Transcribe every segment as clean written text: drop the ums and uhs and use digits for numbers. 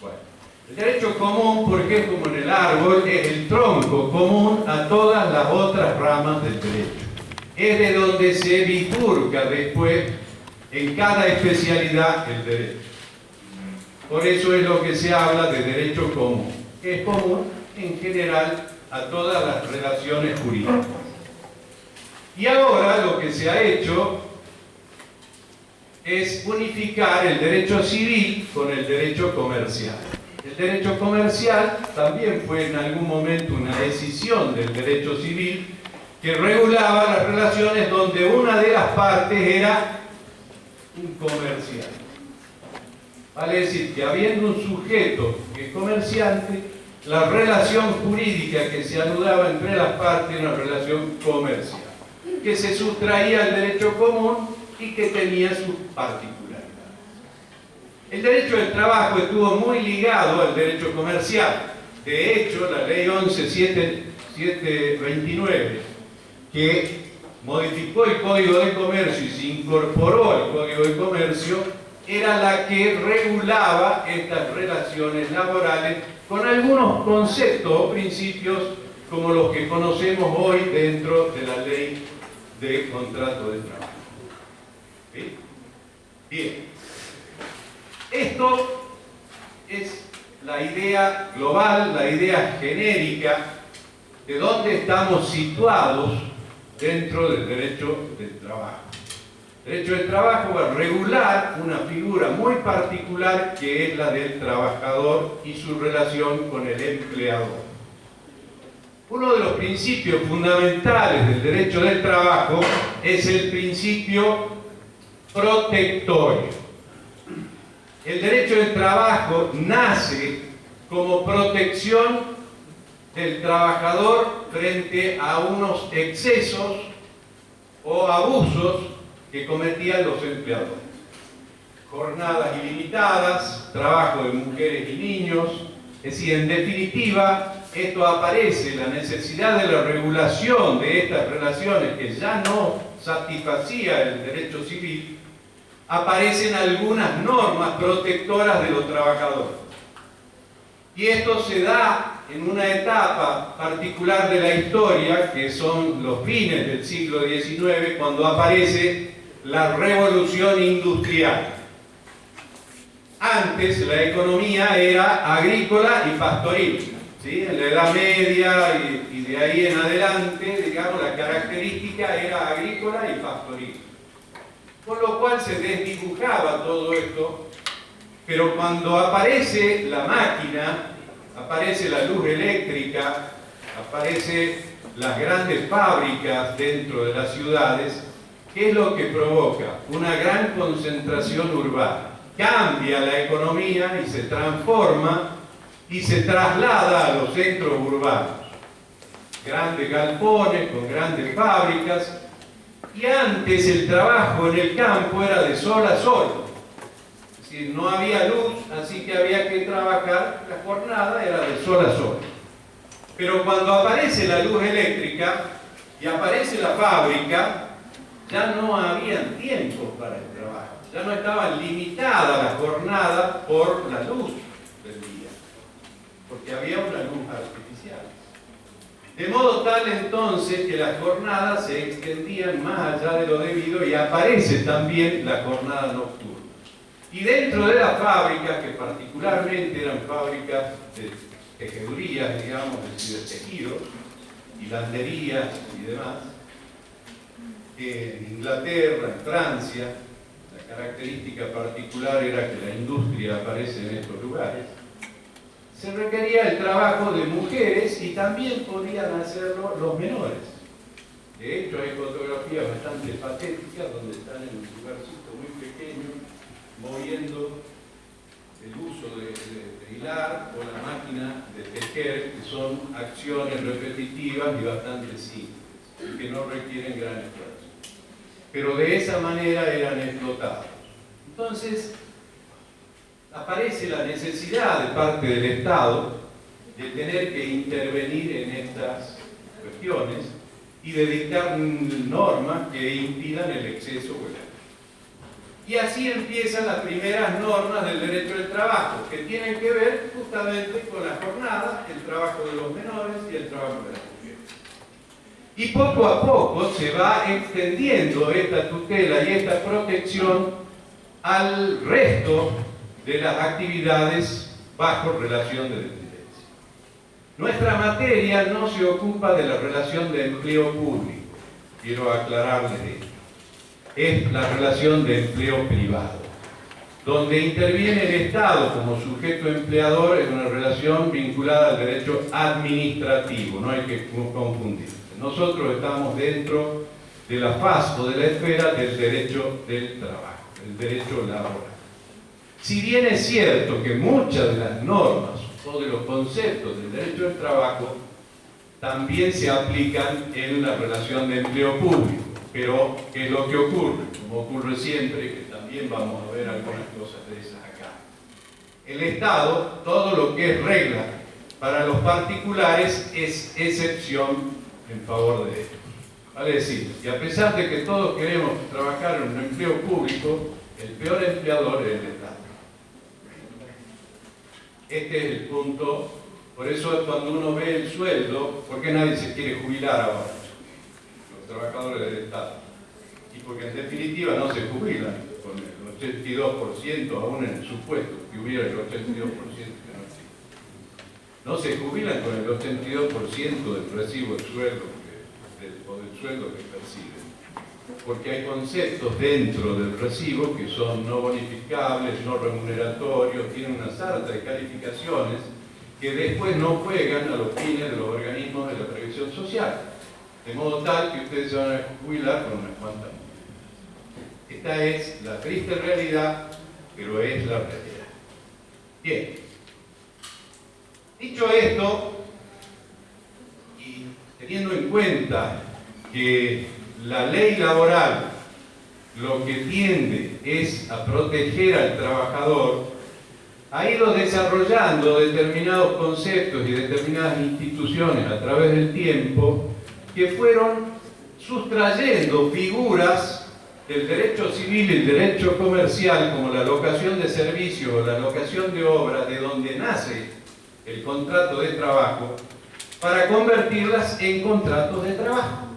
Bueno, el derecho común, porque es como en el árbol, es el tronco común a todas las otras ramas del derecho. Es de donde se bifurca después en cada especialidad el derecho. Por eso es lo que se habla de derecho común, que es común en general a todas las relaciones jurídicas. Y ahora lo que se ha hecho es unificar el derecho civil con el derecho comercial. El derecho comercial también fue en algún momento una decisión del derecho civil que regulaba las relaciones donde una de las partes era un comerciante. Vale decir que habiendo un sujeto que es comerciante, la relación jurídica que se anudaba entre las partes era una relación comercial, que se sustraía al derecho común y que tenía sus particularidades. El derecho del trabajo estuvo muy ligado al derecho comercial. De hecho, la ley 11.729, que modificó el Código de Comercio y se incorporó al Código de Comercio, era la que regulaba estas relaciones laborales con algunos conceptos o principios como los que conocemos hoy dentro de la ley de contrato de trabajo. ¿Sí? Bien. Esto es la idea global, la idea genérica de dónde estamos situados dentro del derecho del trabajo. El derecho del trabajo va a regular una figura muy particular que es la del trabajador y su relación con el empleador. Uno de los principios fundamentales del derecho del trabajo es el principio protectorio. El derecho del trabajo nace como protección del trabajador frente a unos excesos o abusos que cometían los empleadores. Jornadas ilimitadas, trabajo de mujeres y niños, es decir, en definitiva, esto aparece, la necesidad de la regulación de estas relaciones que ya no satisfacía el derecho civil, aparecen algunas normas protectoras de los trabajadores. Y esto se da en una etapa particular de la historia, que son los fines del siglo XIX, cuando aparece la revolución industrial. Antes la economía era agrícola y pastoril, ¿sí? En la Edad Media y de ahí en adelante, digamos, la característica era agrícola y pastoril. Por lo cual se desdibujaba todo esto, pero cuando aparece la máquina, aparece la luz eléctrica, aparecen las grandes fábricas dentro de las ciudades, ¿qué es lo que provoca? Una gran concentración urbana. Cambia la economía y se transforma y se traslada a los centros urbanos. Grandes galpones con grandes fábricas. Y antes el trabajo en el campo era de sol a sol. Es decir, no había luz, así que había que trabajar, la jornada era de sol a sol. Pero cuando aparece la luz eléctrica y aparece la fábrica, ya no habían tiempo para el trabajo. Ya no estaba limitada la jornada por la luz del día, porque había una luz artificial. De modo tal entonces que las jornadas se extendían más allá de lo debido y aparece también la jornada nocturna. Y dentro de las fábricas, que particularmente eran fábricas de tejedurías, digamos, es decir, de tejidos, hilanderías y demás, en Inglaterra, en Francia, la característica particular era que la industria aparece en estos lugares, se requería el trabajo de mujeres y también podían hacerlo los menores. De hecho, hay fotografías bastante patéticas donde están en un lugarcito muy pequeño moviendo el uso de hilar o la máquina de tejer, que son acciones repetitivas y bastante simples y que no requieren gran esfuerzo. Pero de esa manera eran explotados. Entonces, aparece la necesidad de parte del Estado de tener que intervenir en estas cuestiones y de dictar normas que impidan el exceso o el abuso. Y así empiezan las primeras normas del derecho del trabajo, que tienen que ver justamente con la jornada, el trabajo de los menores y el trabajo de las mujeres. Y poco a poco se va extendiendo esta tutela y esta protección al resto de las actividades bajo relación de dependencia. Nuestra materia no se ocupa de la relación de empleo público, quiero aclararles esto. Es la relación de empleo privado, donde interviene el Estado como sujeto empleador en una relación vinculada al derecho administrativo, no hay que confundirse. Nosotros estamos dentro de la faz o de la esfera del derecho del trabajo, el derecho laboral. Si bien es cierto que muchas de las normas o de los conceptos del derecho del trabajo también se aplican en la relación de empleo público, pero ¿qué es lo que ocurre? Como ocurre siempre, que también vamos a ver algunas cosas de esas acá. El Estado, todo lo que es regla para los particulares es excepción en favor de ellos. Vale decir, y a pesar de que todos queremos trabajar en un empleo público, el peor empleador es el Estado. Este es el punto. Por eso cuando uno ve el sueldo, ¿por qué nadie se quiere jubilar ahora? Los trabajadores del Estado. Y porque en definitiva no se jubilan con el 82%, aún en el supuesto que hubiera el 82% que no existe. No se jubilan con el 82% del recibo del sueldo o del sueldo que perciben. Porque hay conceptos dentro del recibo que son no bonificables, no remuneratorios, tienen una sarta de calificaciones que después no juegan a los fines de los organismos de la previsión social. De modo tal que ustedes se van a jubilar con unas cuantas multas. Esta es la triste realidad, pero es la realidad. Bien. Dicho esto, y teniendo en cuenta que la ley laboral lo que tiende es a proteger al trabajador, ha ido desarrollando determinados conceptos y determinadas instituciones a través del tiempo que fueron sustrayendo figuras del derecho civil y el derecho comercial, como la locación de servicios o la locación de obra, de donde nace el contrato de trabajo, para convertirlas en contratos de trabajo.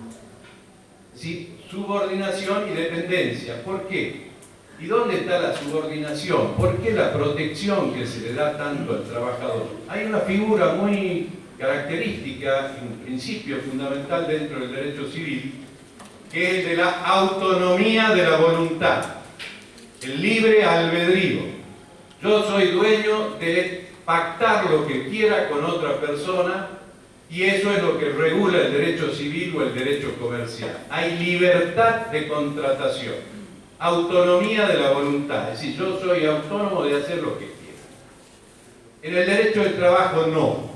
¿Sí? Subordinación y dependencia. ¿Por qué? ¿Y dónde está la subordinación? ¿Por qué la protección que se le da tanto al trabajador? Hay una figura muy característica, un principio fundamental dentro del derecho civil, que es el de la autonomía de la voluntad, el libre albedrío. Yo soy dueño de pactar lo que quiera con otra persona, y eso es lo que regula el derecho civil o el derecho comercial. Hay libertad de contratación, autonomía de la voluntad, es decir, yo soy autónomo de hacer lo que quiera. En el derecho del trabajo no.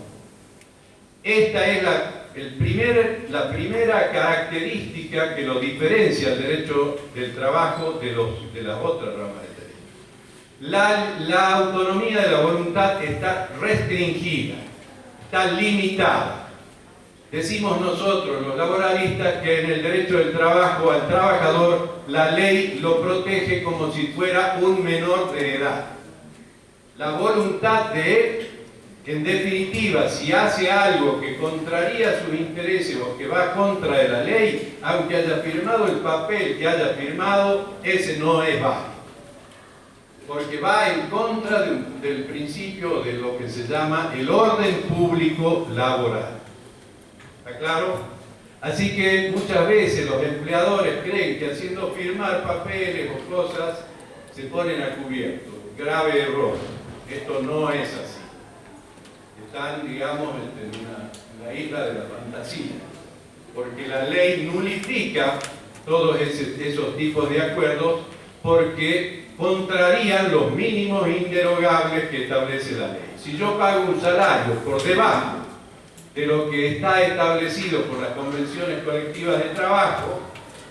Esta es la primera característica que lo diferencia el derecho del trabajo de las otras ramas del derecho. La autonomía de la voluntad está restringida, está limitada. Decimos nosotros, los laboralistas, que en el derecho del trabajo al trabajador la ley lo protege como si fuera un menor de edad. La voluntad de él, en definitiva, si hace algo que contraría sus intereses o que va contra de la ley, aunque haya firmado el papel que haya firmado, ese no es válido. Porque va en contra del principio de lo que se llama el orden público laboral. ¿Está claro? Así que muchas veces los empleadores creen que haciendo firmar papeles o cosas se ponen a cubierto. Grave error. Esto no es así. Están, digamos, en la isla de la fantasía. Porque la ley nulifica todos esos tipos de acuerdos porque contrarían los mínimos inderogables que establece la ley. Si yo pago un salario por debajo de lo que está establecido por las convenciones colectivas de trabajo,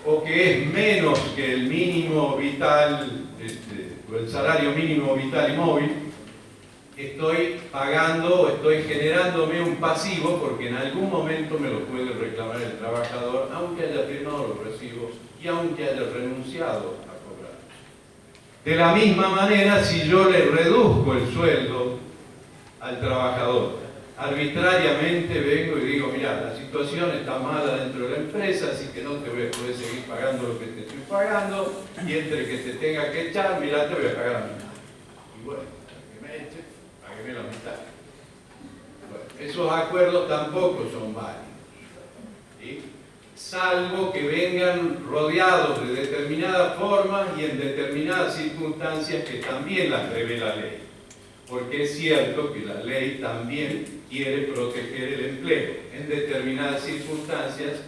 o que es menos que el mínimo vital, o el salario mínimo vital y móvil, estoy pagando o estoy generándome un pasivo porque en algún momento me lo puede reclamar el trabajador, aunque haya firmado los recibos y aunque haya renunciado a cobrar. De la misma manera, si yo le reduzco el sueldo al trabajador, arbitrariamente vengo y digo, mira, la situación está mala dentro de la empresa, así que no te voy a poder seguir pagando lo que te estoy pagando, y entre que te tenga que echar, mira, te voy a pagar la mitad. Y bueno, que me eche, págueme la mitad. Bueno, esos acuerdos tampoco son válidos, ¿sí? Salvo que vengan rodeados de determinadas formas y en determinadas circunstancias que también las prevé la ley. Porque es cierto que la ley también quiere proteger el empleo en determinadas circunstancias,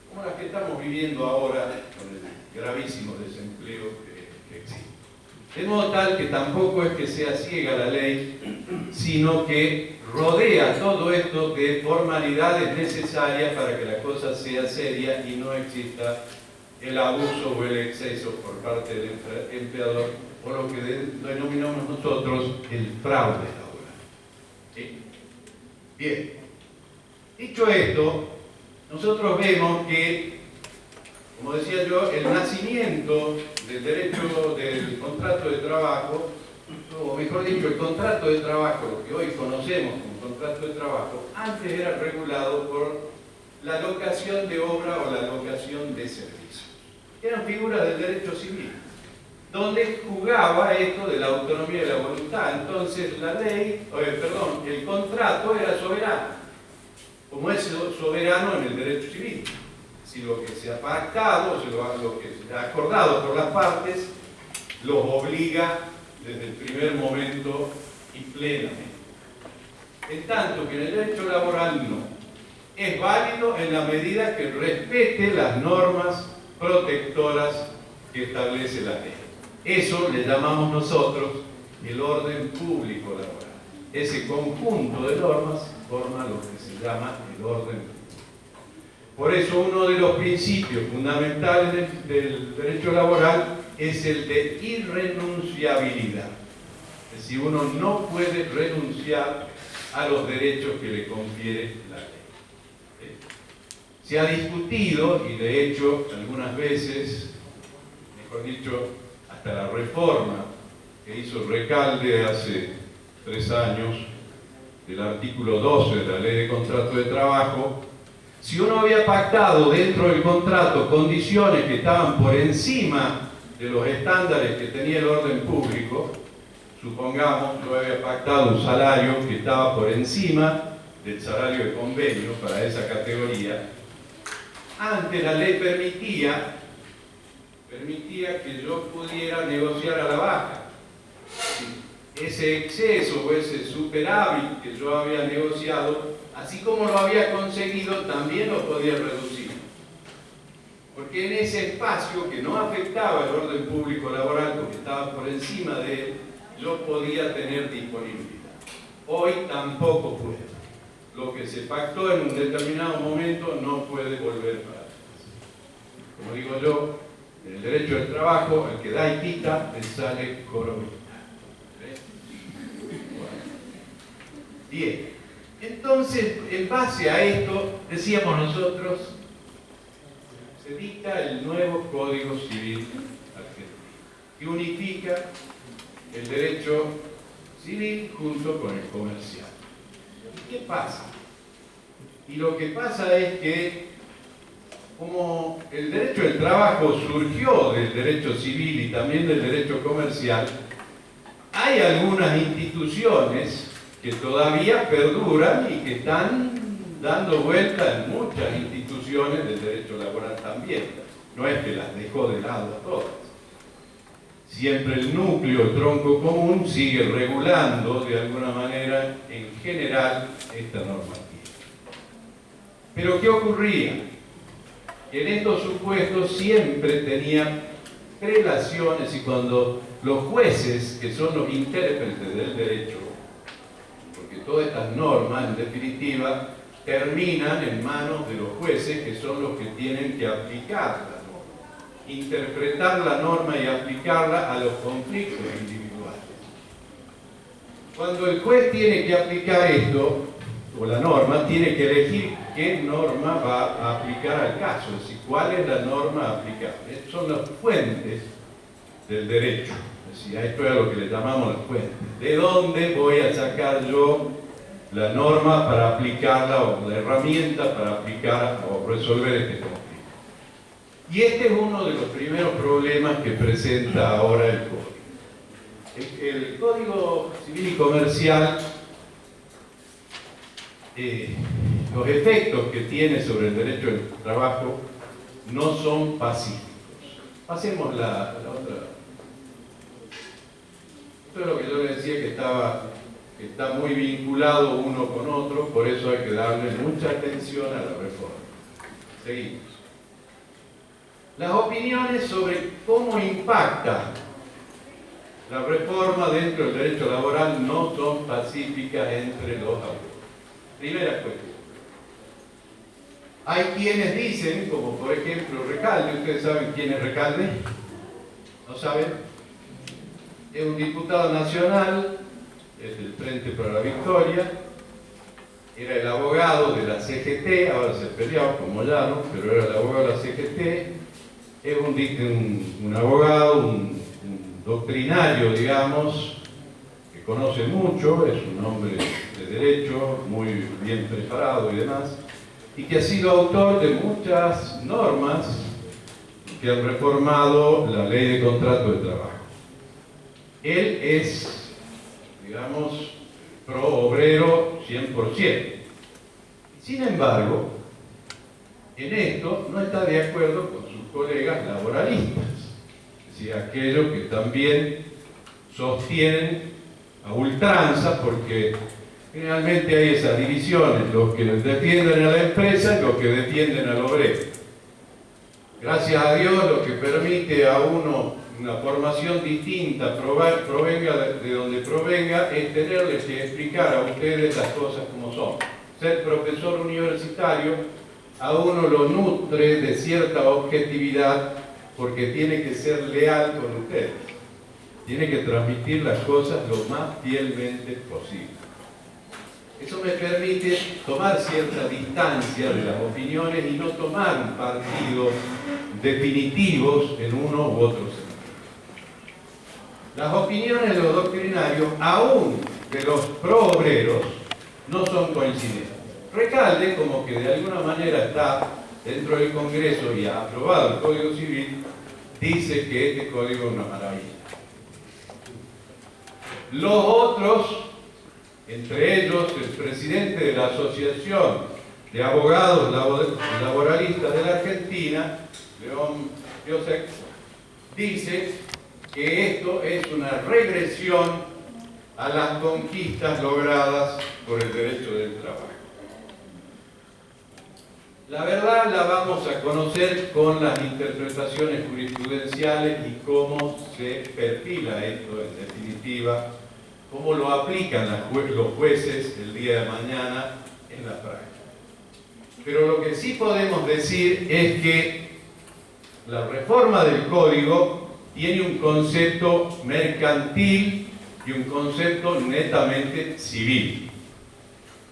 como las que estamos viviendo ahora con el gravísimo desempleo que existe. De modo tal que tampoco es que sea ciega la ley, sino que rodea todo esto de formalidades necesarias para que la cosa sea seria y no exista el abuso o el exceso por parte del empleador, o lo que denominamos nosotros el fraude laboral. ¿Sí? Bien. Dicho esto, nosotros vemos que, como decía yo, el nacimiento del derecho del contrato de trabajo, o mejor dicho, el contrato de trabajo, lo que hoy conocemos como contrato de trabajo, antes era regulado por la locación de obra o la locación de servicios. Eran figuras del derecho civil, donde jugaba esto de la autonomía de la voluntad. Entonces la ley, el contrato era soberano, como es soberano en el derecho civil. Si lo que se ha pactado, lo que se ha acordado por las partes, los obliga desde el primer momento y plenamente. En tanto que en el derecho laboral no. Es válido en la medida que respete las normas protectoras que establece la ley. Eso le llamamos nosotros el orden público laboral. Ese conjunto de normas forma lo que se llama el orden público. Por eso uno de los principios fundamentales del derecho laboral es el de irrenunciabilidad. Es decir, uno no puede renunciar a los derechos que le confiere la ley. Se ha discutido, y de hecho algunas veces, mejor dicho, hasta la reforma que hizo Recalde hace 3 años, del artículo 12 de la Ley de Contrato de Trabajo, si uno había pactado dentro del contrato condiciones que estaban por encima de los estándares que tenía el orden público, supongamos, yo había pactado un salario que estaba por encima del salario de convenio para esa categoría, antes la ley permitía que yo pudiera negociar a la baja. Ese exceso o ese superávit que yo había negociado, así como lo había conseguido, también lo podía reducir. Porque en ese espacio que no afectaba el orden público laboral, porque estaba por encima de él, yo podía tener disponibilidad. Hoy tampoco puedo. Lo que se pactó en un determinado momento no puede volver para atrás. Como digo yo, en el derecho del trabajo, el que da y quita, le sale corobita. Bien, entonces, en base a esto, decíamos nosotros, se dicta el nuevo Código Civil argentino, que unifica el derecho civil junto con el comercial. ¿Y qué pasa? Y lo que pasa es que, como el derecho del trabajo surgió del derecho civil y también del derecho comercial, hay algunas instituciones que todavía perduran y que están dando vuelta en muchas instituciones del derecho laboral también. No es que las dejó de lado a todas. Siempre el núcleo, el tronco común, sigue regulando de alguna manera, en general, esta normativa. Pero ¿qué ocurría? En estos supuestos siempre tenía prelaciones, y cuando los jueces, que son los intérpretes del derecho, porque todas estas normas, en definitiva, terminan en manos de los jueces, que son los que tienen que aplicar la norma, interpretar la norma y aplicarla a los conflictos individuales. Cuando el juez tiene que aplicar esto, o la norma, tiene que elegir qué norma va a aplicar al caso, es decir, cuál es la norma aplicable. Estas son las fuentes del derecho. Decía, esto es lo que le llamamos la fuente. ¿De dónde voy a sacar yo la norma para aplicarla o la herramienta para aplicar o resolver este conflicto? Y este es uno de los primeros problemas que presenta ahora el código. El Código Civil y Comercial, los efectos que tiene sobre el derecho del trabajo no son pacíficos. Pasemos la otra. Esto es lo que yo le decía que está muy vinculado uno con otro, por eso hay que darle mucha atención a la reforma. Seguimos. Las opiniones sobre cómo impacta la reforma dentro del derecho laboral no son pacíficas entre los autores. Primera cuestión. Hay quienes dicen, como por ejemplo Recalde, ¿ustedes saben quién es Recalde? ¿No saben? Es un diputado nacional, es del Frente para la Victoria, era el abogado de la CGT, ahora se peleó como Llano, pero era el abogado de la CGT, es un abogado, un doctrinario, digamos, que conoce mucho, es un hombre de derecho, muy bien preparado y demás, y que ha sido autor de muchas normas que han reformado la ley de contrato de trabajo. Él es, digamos, pro obrero 100%. Sin embargo, en esto no está de acuerdo con sus colegas laboralistas, es decir, aquellos que también sostienen a ultranza, porque generalmente hay esas divisiones, los que defienden a la empresa y los que defienden al obrero. Gracias a Dios, lo que permite a uno una formación distinta, provenga de donde provenga, es tenerles que explicar a ustedes las cosas como son. Ser profesor universitario a uno lo nutre de cierta objetividad porque tiene que ser leal con ustedes. Tiene que transmitir las cosas lo más fielmente posible. Eso me permite tomar cierta distancia de las opiniones y no tomar un partido definitivos en uno u otro sentido. Las opiniones de los doctrinarios, aún de los pro-obreros, no son coincidentes. Recalde, como que de alguna manera está dentro del Congreso y ha aprobado el Código Civil, dice que este código es una maravilla. Los otros, entre ellos el presidente de la Asociación de Abogados Laboralistas de la Argentina, León Piosek, dice que esto es una regresión a las conquistas logradas por el derecho del trabajo. La verdad la vamos a conocer con las interpretaciones jurisprudenciales y cómo se perfila esto en definitiva, cómo lo aplican los jueces el día de mañana en la práctica. Pero lo que sí podemos decir es que la reforma del Código tiene un concepto mercantil y un concepto netamente civil.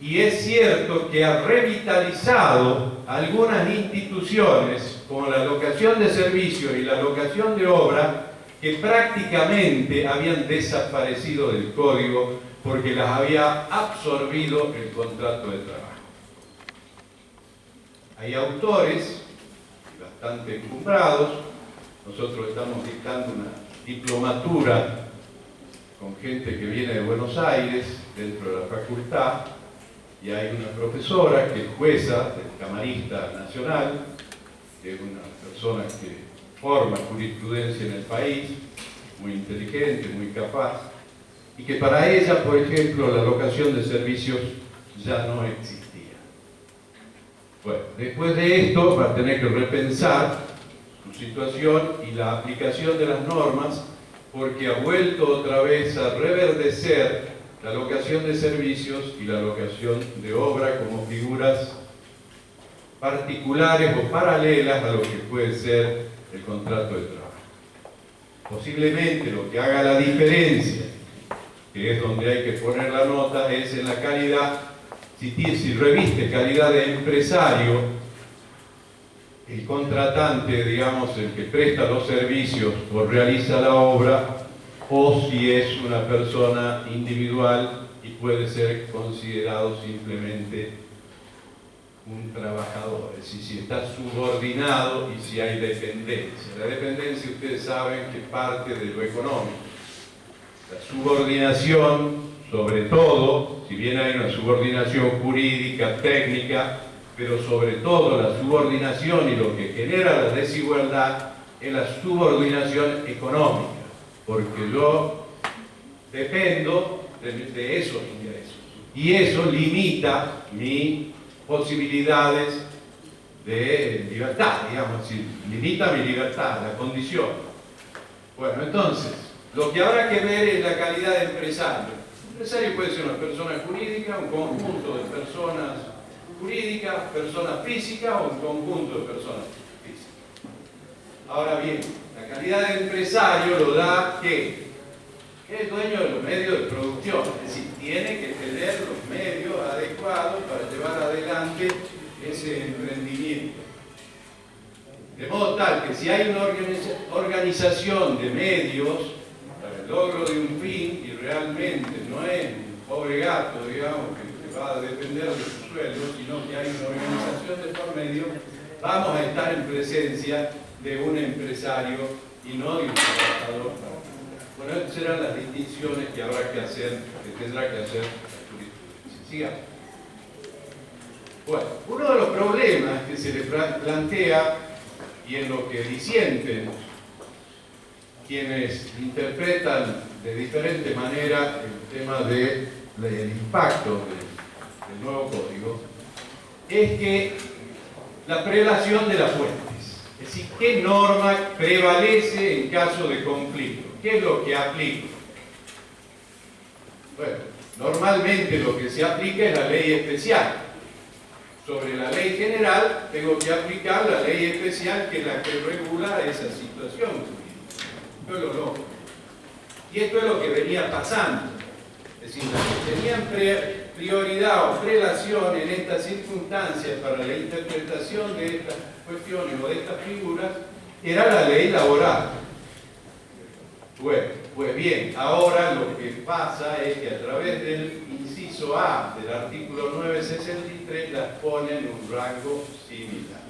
Y es cierto que ha revitalizado algunas instituciones, como la locación de servicios y la locación de obra, que prácticamente habían desaparecido del Código porque las había absorbido el contrato de trabajo. Hay autores bastante encumbrados. Nosotros estamos dictando una diplomatura con gente que viene de Buenos Aires, dentro de la facultad, y hay una profesora que es jueza, camarista nacional, que es una persona que forma jurisprudencia en el país, muy inteligente, muy capaz, y que para ella, por ejemplo, la locación de servicios ya no existía. Bueno, después de esto va a tener que repensar su situación y la aplicación de las normas, porque ha vuelto otra vez a reverdecer la locación de servicios y la locación de obra como figuras particulares o paralelas a lo que puede ser el contrato de trabajo. Posiblemente lo que haga la diferencia, que es donde hay que poner la nota, es en la calidad. Si reviste calidad de empresario, el contratante, digamos, el que presta los servicios o realiza la obra, o si es una persona individual y puede ser considerado simplemente un trabajador, es decir, si está subordinado y si hay dependencia. La dependencia, ustedes saben que parte de lo económico. La subordinación, sobre todo, si bien hay una subordinación jurídica, técnica, pero sobre todo la subordinación y lo que genera la desigualdad es la subordinación económica, porque yo dependo de esos ingresos y eso limita mis posibilidades de libertad, digamos, es decir, limita mi libertad, la condición. Bueno, entonces, lo que habrá que ver es la calidad de empresario. Un empresario puede ser una persona jurídica, un conjunto de personas jurídicas, personas físicas o un conjunto de personas físicas. Ahora bien, la calidad de empresario lo da ¿qué? Que es dueño de los medios de producción, es decir, tiene que tener los medios adecuados para llevar adelante ese emprendimiento. De modo tal que si hay una organización de medios para el logro de un fin, y realmente no es un pobre gato, digamos, que va a depender de su sueldo, sino que hay una organización de por medio, vamos a estar en presencia de un empresario y no de un trabajador. Bueno, estas serán las distinciones que habrá que hacer, que tendrá que hacer la jurisprudencia. Sigamos. Bueno, uno de los problemas que se le plantea y en lo que disienten quienes interpretan de diferente manera el tema del impacto del nuevo código es que la prelación de las fuentes, es decir, qué norma prevalece en caso de conflicto. ¿Qué es lo que aplica? Bueno, normalmente lo que se aplica es la ley especial. Sobre la ley general tengo que aplicar la ley especial que es la que regula esa situación. Esto es lo loco. Y esto es lo que venía pasando. Es decir, los que tenían prioridad o prelación en estas circunstancias para la interpretación de estas cuestiones o de estas figuras era la ley laboral. Bueno, pues bien, ahora lo que pasa es que a través del inciso A del artículo 963 las pone en un rango similar.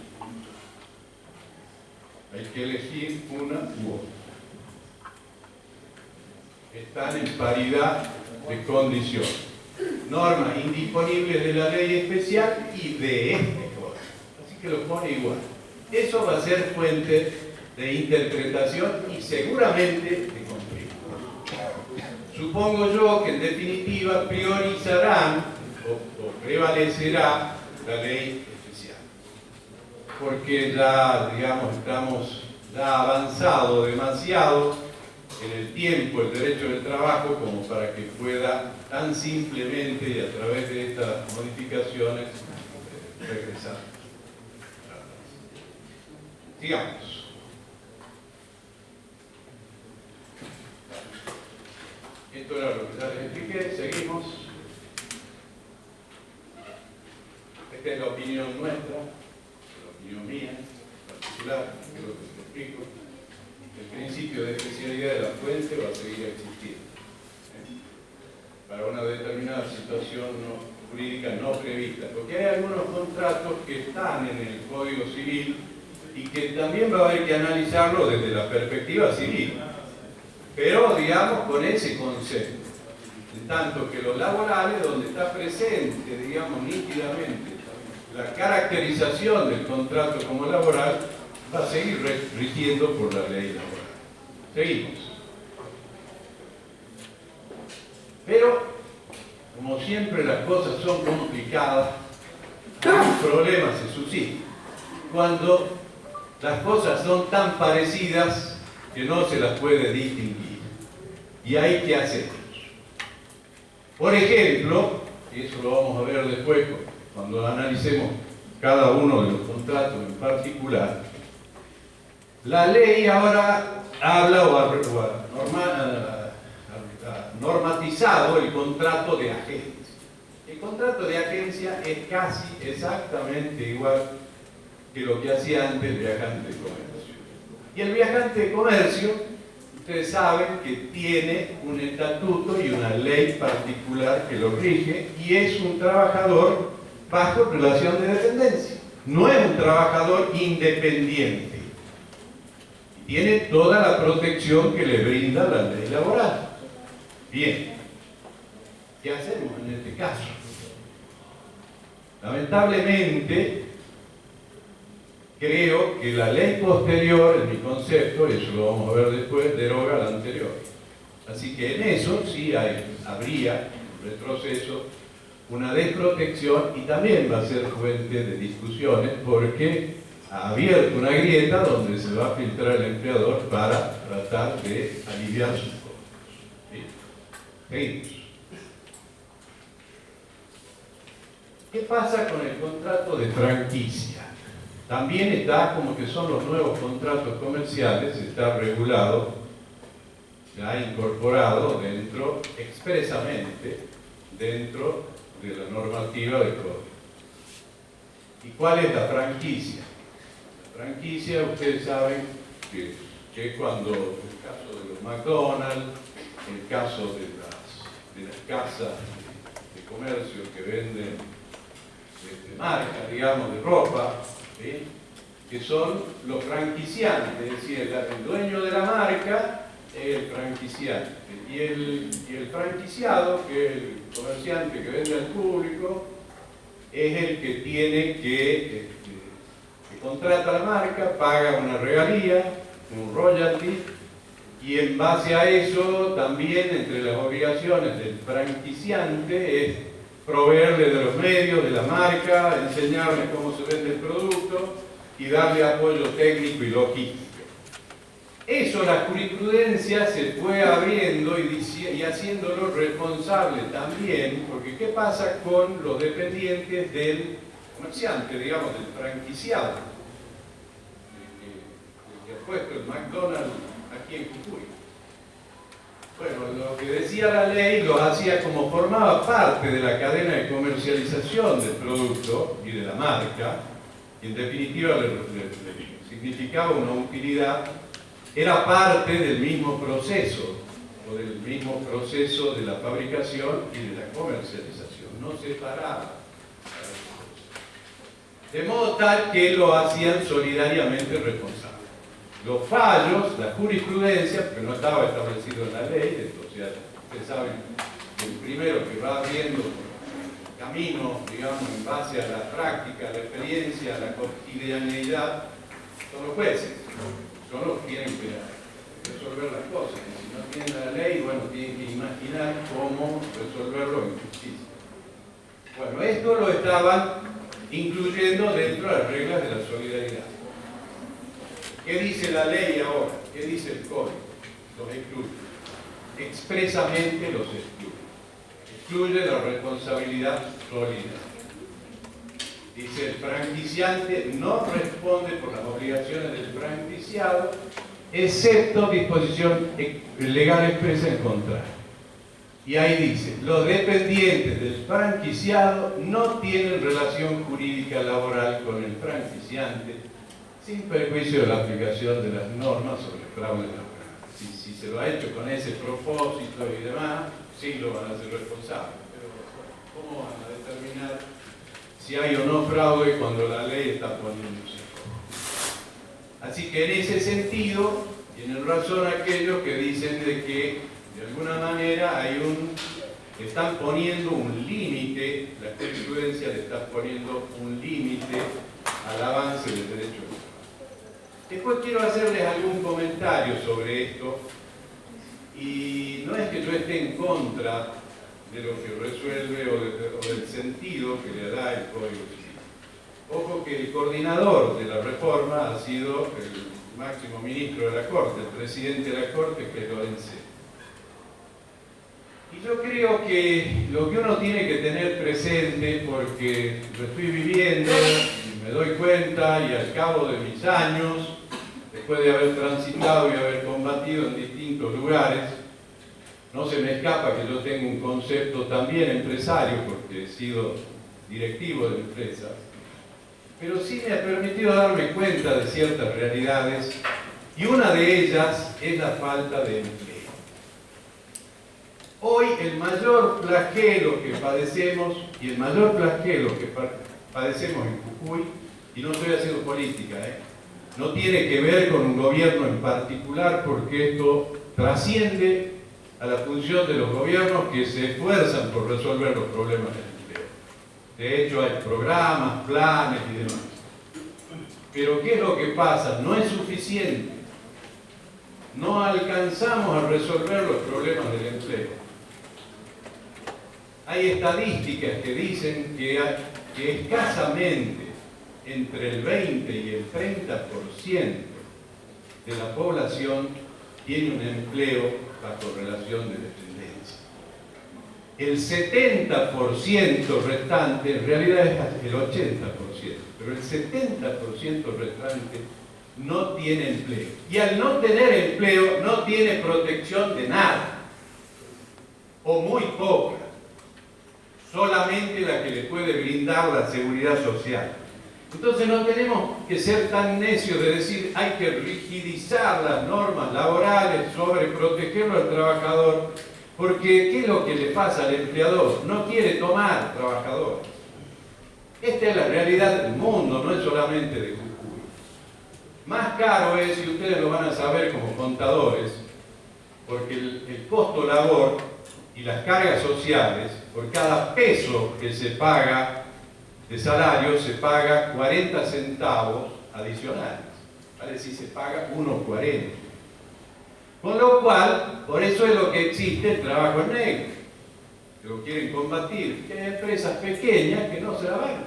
Hay que elegir una u otra. Están en paridad de condición. Normas indisponibles de la ley especial y de este código. Así que lo pone igual. Eso va a ser fuente de interpretación y seguramente de conflicto. Supongo yo que en definitiva priorizarán o prevalecerá la ley especial. Porque ya, digamos, estamos ya avanzado demasiado en el tiempo, el derecho del trabajo, como para que pueda tan simplemente y a través de estas modificaciones regresar. Sigamos. Esto era lo que ya les expliqué, seguimos. Esta es la opinión nuestra, la opinión mía, particular, que es lo que les explico. El principio de especialidad de la fuente va a seguir existiendo. Para una determinada situación jurídica no prevista. Porque hay algunos contratos que están en el Código Civil y que también va a haber que analizarlo desde la perspectiva civil. Pero, digamos, con ese concepto. En tanto que los laborales, donde está presente, digamos, nítidamente la caracterización del contrato como laboral, va a seguir rigiendo por la ley laboral. Seguimos. Pero, como siempre las cosas son complicadas, un problema se suscita cuando las cosas son tan parecidas que no se las puede distinguir. Y hay que hacerlo. Por ejemplo, y eso lo vamos a ver después cuando analicemos cada uno de los contratos en particular, la ley ahora habla o ha normatizado el contrato de agencia. El contrato de agencia es casi exactamente igual que lo que hacía antes el viajante de comercio. Y el viajante de comercio ustedes saben que tiene un estatuto y una ley particular que lo rige y es un trabajador bajo relación de dependencia. No es un trabajador independiente. Tiene toda la protección que le brinda la ley laboral. Bien, ¿qué hacemos en este caso? Lamentablemente, creo que la ley posterior, en mi concepto, y eso lo vamos a ver después, deroga la anterior. Así que en eso sí habría un retroceso, una desprotección, y también va a ser fuente de discusiones porque ha abierto una grieta donde se va a filtrar el empleador para tratar de aliviar sus costos. ¿Sí? Seguimos. ¿Qué pasa con el contrato de franquicia? También está, como que son los nuevos contratos comerciales, está regulado, ya incorporado dentro, expresamente, dentro de la normativa del código. ¿Y cuál es la franquicia? La franquicia, ustedes saben que cuando, en el caso de los McDonald's, en el caso de las casas de comercio que venden marcas, digamos, de ropa, ¿sí?, que son los franquiciantes, es decir, el dueño de la marca es el franquiciante, y el franquiciado, que es el comerciante que vende al público, es el que tiene que contrata la marca, paga una regalía, un royalty, y en base a eso también entre las obligaciones del franquiciante es proveerle de los medios de la marca, enseñarle cómo se vende el producto y darle apoyo técnico y logístico. Eso, la jurisprudencia se fue abriendo y haciéndolo responsable también, porque ¿qué pasa con los dependientes del comerciante, digamos, del franquiciado? El que ha puesto el McDonald's aquí en Jujuy. Bueno, lo que decía la ley lo hacía como formaba parte de la cadena de comercialización del producto y de la marca, y en definitiva le significaba una utilidad, era parte del mismo proceso, o del mismo proceso de la fabricación y de la comercialización, no separaba. De modo tal que lo hacían solidariamente responsables. Los fallos, la jurisprudencia, porque no estaba establecido en la ley, entonces ustedes saben que el primero que va abriendo camino, digamos, en base a la práctica, a la experiencia, a la cotidianeidad, son los jueces, son los que tienen que resolver las cosas. Y si no tienen la ley, bueno, tienen que imaginar cómo resolverlo en justicia. Bueno, esto lo estaban incluyendo dentro de las reglas de la solidaridad. ¿Qué dice la ley ahora? ¿Qué dice el código? Los excluye. Expresamente los excluye. Excluye la responsabilidad solidaria. Dice, el franquiciante no responde por las obligaciones del franquiciado, excepto disposición legal expresa en contrario. Y ahí dice, los dependientes del franquiciado no tienen relación jurídica laboral con el franquiciante, sin perjuicio de la aplicación de las normas sobre el fraude laboral. Si se lo ha hecho con ese propósito y demás, sí lo van a hacer responsable. Pero ¿cómo van a determinar si hay o no fraude cuando la ley está poniéndose? Así que en ese sentido, tienen razón aquellos que dicen de que de alguna manera están poniendo un límite, la jurisprudencia le está poniendo un límite al avance del derecho humano. Después quiero hacerles algún comentario sobre esto, y no es que yo esté en contra de lo que resuelve o del sentido que le da el Código Civil. Ojo que el coordinador de la reforma ha sido el máximo ministro de la Corte, el presidente de la Corte, que es Lorenzetti. Y yo creo que lo que uno tiene que tener presente, porque lo estoy viviendo y me doy cuenta, y al cabo de mis años, después de haber transitado y haber combatido en distintos lugares, no se me escapa que yo tengo un concepto también empresario, porque he sido directivo de empresas, pero sí me ha permitido darme cuenta de ciertas realidades Y una de ellas es la falta de empleo. Hoy el mayor flagelo que padecemos, y el mayor flagelo que padecemos en Jujuy, y no estoy haciendo política, no tiene que ver con un gobierno en particular, porque esto trasciende a la función de los gobiernos que se esfuerzan por resolver los problemas del empleo. De hecho, hay programas, planes y demás. Pero ¿qué es lo que pasa? No es suficiente. No alcanzamos a resolver los problemas del empleo. Hay estadísticas que dicen que escasamente entre el 20 y el 30% de la población tiene un empleo bajo relación de dependencia. El 70% restante, en realidad es el 80%, pero el 70% restante no tiene empleo. Y al no tener empleo, no tiene protección de nada, o muy poca, solamente la que le puede brindar la seguridad social. Entonces no tenemos que ser tan necios de decir hay que rigidizar las normas laborales sobre protegerlo al trabajador, porque ¿qué es lo que le pasa al empleador? No quiere tomar trabajadores. Esta es la realidad del mundo, no es solamente de Jujuy. Más caro es, y ustedes lo van a saber como contadores, porque el costo labor y las cargas sociales, por cada peso que se paga de salario, se paga 40 centavos adicionales. ¿Vale? Si se paga 1,40. Con lo cual, por eso es lo que existe el trabajo en negro. Que lo quieren combatir. Que hay empresas pequeñas que no se la bancan.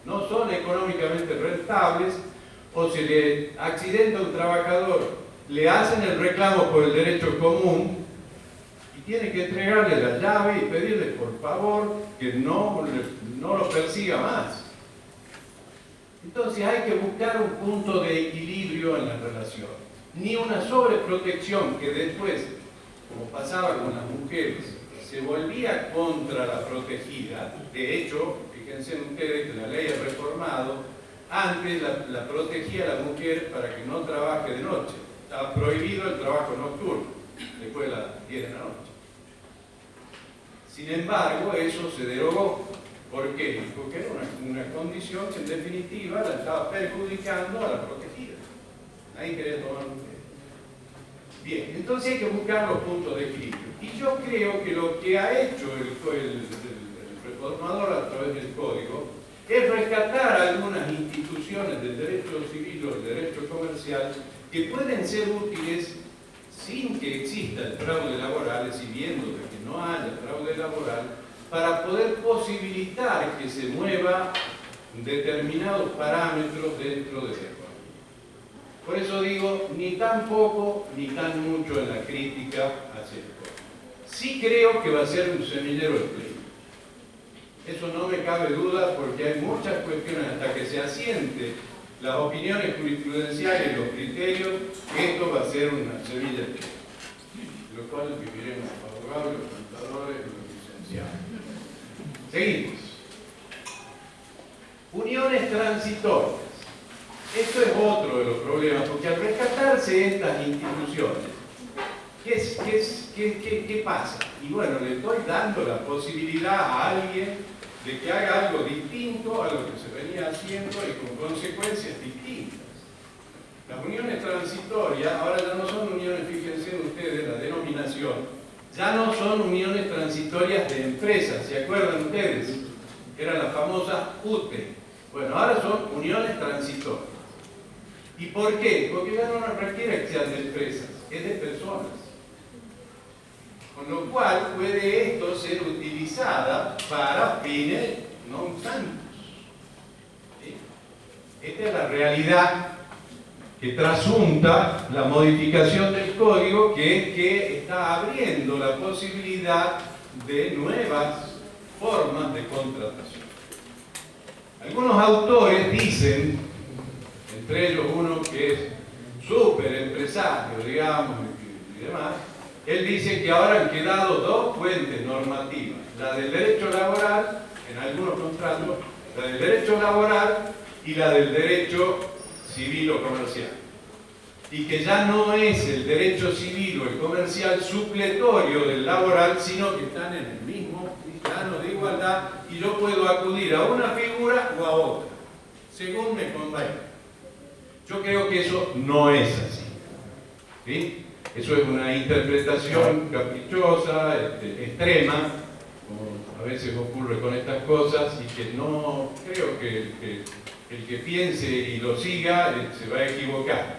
No son económicamente rentables, o se le accidenta a un trabajador, le hacen el reclamo por el derecho común, tiene que entregarle la llave y pedirle por favor que no lo persiga más. Entonces hay que buscar un punto de equilibrio en la relación. Ni una sobreprotección que después, como pasaba con las mujeres, se volvía contra la protegida. De hecho, fíjense ustedes que la ley ha reformado, antes la protegía a la mujer para que no trabaje de noche. Estaba prohibido el trabajo nocturno, después de las 10 de la noche. Sin embargo, eso se derogó. ¿Por qué? Porque era una condición que en definitiva la estaba perjudicando a la protegida. Nadie quería tomar un té. Bien, entonces hay que buscar los puntos de equilibrio. Y yo creo que lo que ha hecho el reformador a través del código es rescatar algunas instituciones del derecho civil o del derecho comercial que pueden ser útiles sin que exista el fraude laboral, y viendo de que no haya fraude laboral, para poder posibilitar que se mueva determinados parámetros dentro de la economía. Por eso digo, ni tan poco ni tan mucho en la crítica hacia el código. Sí creo que va a ser un semillero de empleo. Eso no me cabe duda, porque hay muchas cuestiones hasta que se asiente las opiniones jurisprudenciales y los criterios, esto va a ser una semilla de empleo, de lo cual viviremos los abogados, los contadores y los licenciados. Seguimos. Uniones transitorias. Esto es otro de los problemas, porque al rescatarse estas instituciones, ¿qué pasa? Y bueno, le estoy dando la posibilidad a alguien de que haga algo distinto a lo que se venía haciendo y con consecuencias distintas. Las uniones transitorias, ahora ya no son uniones, fíjense ustedes, la denominación, ya no son uniones transitorias de empresas, ¿se acuerdan ustedes? Eran las famosas UTE. Bueno, ahora son uniones transitorias. ¿Y por qué? Porque ya no requiere que sean de empresas, es de personas. Con lo cual puede esto ser utilizada para fines no santos. ¿Sí? Esta es la realidad que trasunta la modificación del código, que está abriendo la posibilidad de nuevas formas de contratación. Algunos autores dicen, entre ellos uno que es súper empresario, digamos, y demás, él dice que ahora han quedado dos fuentes normativas, la del derecho laboral, en algunos contratos, la del derecho laboral y la del derecho civil o comercial. y que ya no es el derecho civil o el comercial supletorio del laboral, sino que están en el mismo plano de igualdad y yo puedo acudir a una figura o a otra, según me convenga. Yo creo que eso no es así, ¿sí? Eso es una interpretación caprichosa, extrema, como a veces ocurre con estas cosas, y que no creo que el que piense y lo siga se va a equivocar.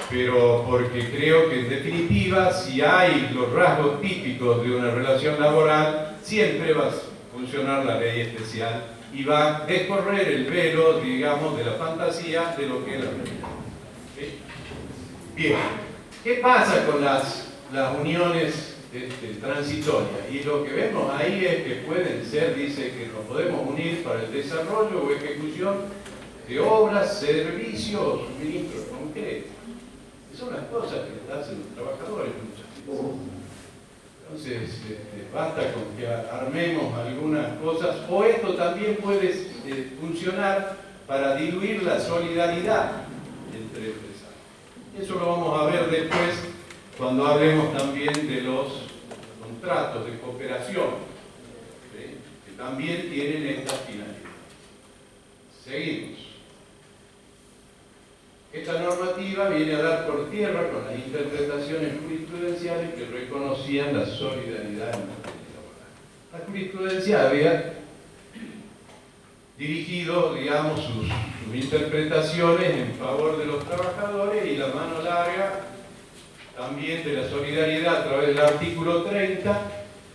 Pero porque creo que en definitiva, si hay los rasgos típicos de una relación laboral, siempre va a funcionar la ley especial y va a descorrer el velo, digamos, de la fantasía de lo que es la realidad. ¿Sí? Bien, ¿qué pasa con las uniones transitorias? Y lo que vemos ahí es que pueden ser, dice, que nos podemos unir para el desarrollo o ejecución de obras, servicios o suministros concretos. Son las cosas que hacen los trabajadores muchas veces. Entonces, basta con que armemos algunas cosas, o esto también puede funcionar para diluir la solidaridad entre empresarios. Eso lo vamos a ver después cuando hablemos también de los contratos de cooperación, ¿sí? Que también tienen esta finalidad. Seguimos. Esta normativa viene a dar por tierra con las interpretaciones jurisprudenciales que reconocían la solidaridad en materia laboral. La jurisprudencia había dirigido, digamos, sus interpretaciones en favor de los trabajadores, y la mano larga también de la solidaridad a través del artículo 30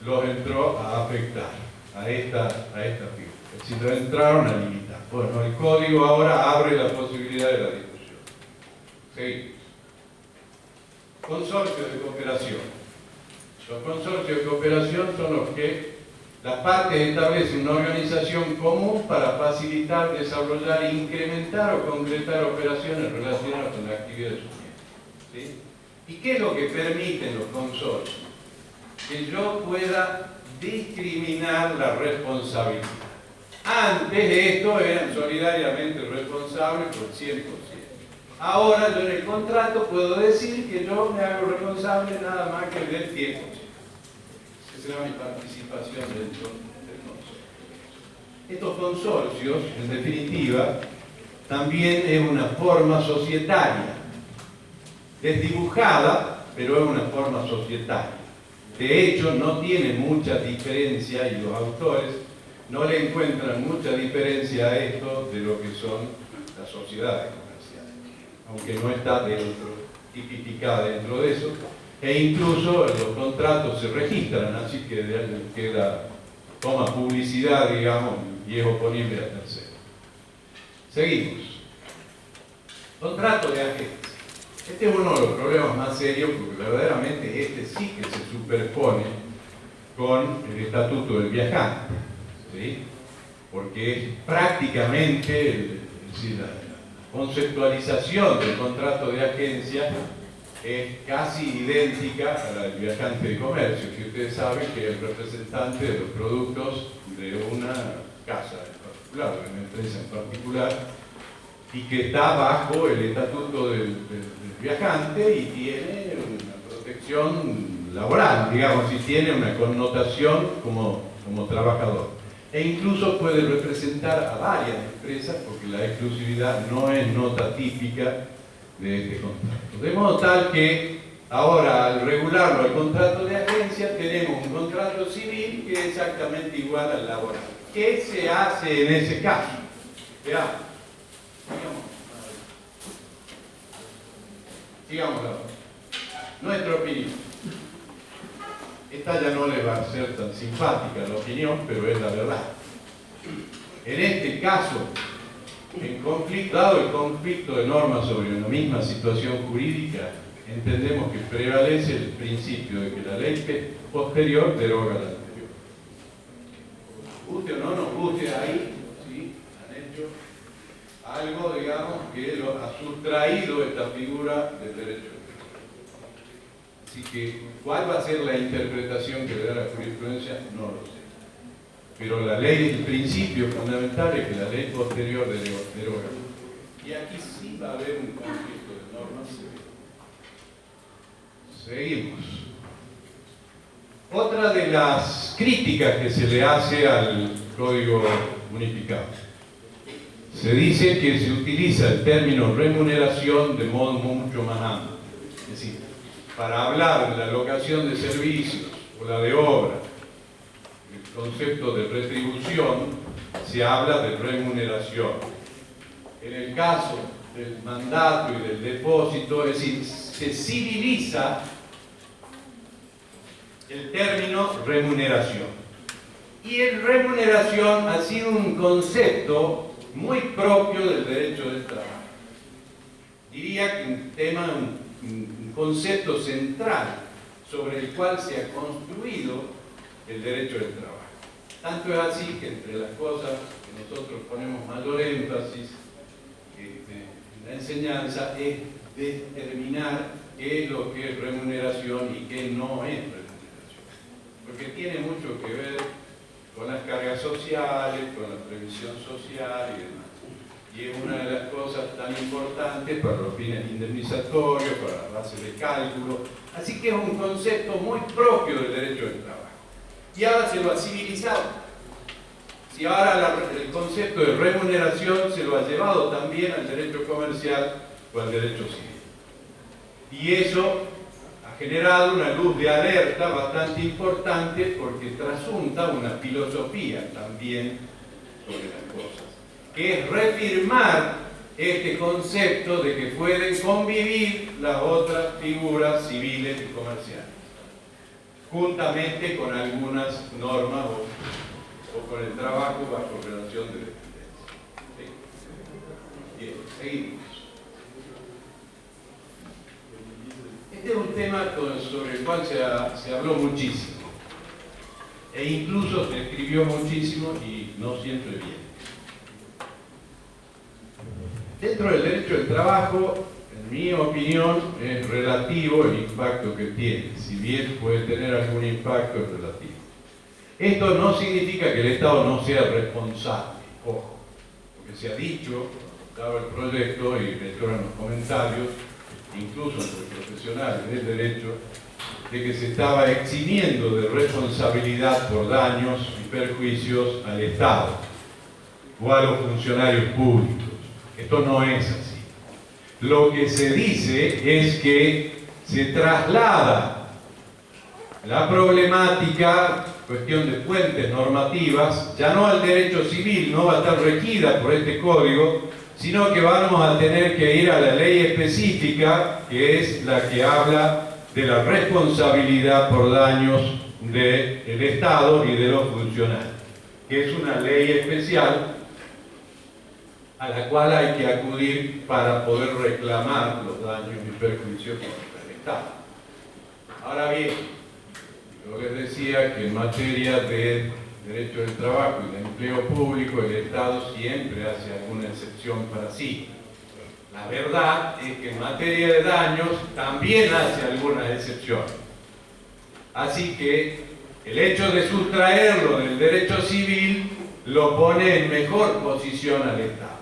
los entró a afectar a esta figura. Es decir, lo entraron a limitar. Bueno, el código ahora abre la posibilidad de la discusión. Seguimos. Consorcios de cooperación. Los consorcios de cooperación son los que las partes establecen una organización común para facilitar, desarrollar, incrementar o concretar operaciones relacionadas con la actividad de su miembro. ¿Sí? ¿Y qué es lo que permiten los consorcios? Que yo pueda discriminar la responsabilidad. Antes esto eran solidariamente responsables por 100%. Ahora yo en el contrato puedo decir que yo me hago responsable nada más que del 10%. Esa será mi participación dentro del consorcio. Estos consorcios, en definitiva, también es una forma societaria, desdibujada, pero es una forma societaria. De hecho, no tiene mucha diferencia, y los autores no le encuentran mucha diferencia a esto de lo que son las sociedades comerciales, aunque no está tipificada dentro de eso, e incluso los contratos se registran, así que queda, toma publicidad, digamos, y es oponible a terceros. Seguimos. Contrato de agencia. Este es uno de los problemas más serios, porque verdaderamente este sí que se superpone con el estatuto del viajante, ¿sí? Porque es prácticamente, la conceptualización del contrato de agencia es casi idéntica a la del viajante de comercio, que ustedes saben que es el representante de los productos de una casa en particular, de una empresa en particular, y que está bajo el estatuto del viajante y tiene una protección laboral, digamos, y tiene una connotación como trabajador. E incluso puede representar a varias empresas, porque la exclusividad no es nota típica de este contrato. De modo tal que ahora, al regularlo al contrato de agencia, tenemos un contrato civil que es exactamente igual al laboral. ¿Qué se hace en ese caso? Veamos. Sigamos la voz. Nuestra opinión. Esta ya no le va a ser tan simpática la opinión, pero es la verdad. En este caso, dado el conflicto de normas sobre una misma situación jurídica, entendemos que prevalece el principio de que la ley posterior deroga la anterior. Guste o no nos guste, ahí sí han hecho algo, digamos, que ha sustraído esta figura del derecho. Así que, ¿cuál va a ser la interpretación que le da la jurisprudencia? No lo sé. Pero la ley, el principio fundamental es que la ley posterior deroga. Y aquí sí va a haber un conflicto de norma civil. Seguimos. Otra de las críticas que se le hace al Código Unificado. Se dice que se utiliza el término remuneración de modo mucho más amplio. Es decir, para hablar de la locación de servicios o la de obra, el concepto de retribución, se habla de remuneración. En el caso del mandato y del depósito, es decir, se civiliza el término remuneración. Y el remuneración ha sido un concepto muy propio del derecho del trabajo. Diría que un concepto central sobre el cual se ha construido el derecho del trabajo. Tanto es así que entre las cosas que nosotros ponemos mayor énfasis en la enseñanza es determinar qué es lo que es remuneración y qué no es remuneración. Porque tiene mucho que ver con las cargas sociales, con la previsión social y demás. Y es una de las cosas tan importantes para los fines indemnizatorios, para la base de cálculo. Así que es un concepto muy propio del derecho del trabajo. Y ahora se lo ha civilizado. Si ahora el concepto de remuneración se lo ha llevado también al derecho comercial o al derecho civil. Y eso ha generado una luz de alerta bastante importante porque trasunta una filosofía también sobre las cosas, que es reafirmar este concepto de que pueden convivir las otras figuras civiles y comerciales, juntamente con algunas normas o con el trabajo bajo relación de dependencia. ¿Sí? Bien, seguimos. Este es un tema sobre el cual se habló muchísimo e incluso se escribió muchísimo y no siempre bien. Dentro del derecho del trabajo, en mi opinión, es relativo el impacto que tiene. Si bien puede tener algún impacto, es relativo. Esto no significa que el Estado no sea responsable, ojo, porque se ha dicho, dado el proyecto y dentro de los comentarios, incluso entre profesionales del derecho, de que se estaba eximiendo de responsabilidad por daños y perjuicios al Estado o a los funcionarios públicos. Esto no es así. Lo que se dice es que se traslada la problemática, cuestión de fuentes normativas, ya no al derecho civil, no va a estar regida por este código, sino que vamos a tener que ir a la ley específica, que es la que habla de la responsabilidad por daños del Estado y de los funcionarios, que es una ley especial a la cual hay que acudir para poder reclamar los daños y perjuicios contra el Estado. Ahora bien, yo les decía que en materia de derecho del trabajo y de empleo público, el Estado siempre hace alguna excepción para sí. La verdad es que en materia de daños también hace algunas excepciones. Así que el hecho de sustraerlo del derecho civil lo pone en mejor posición al Estado.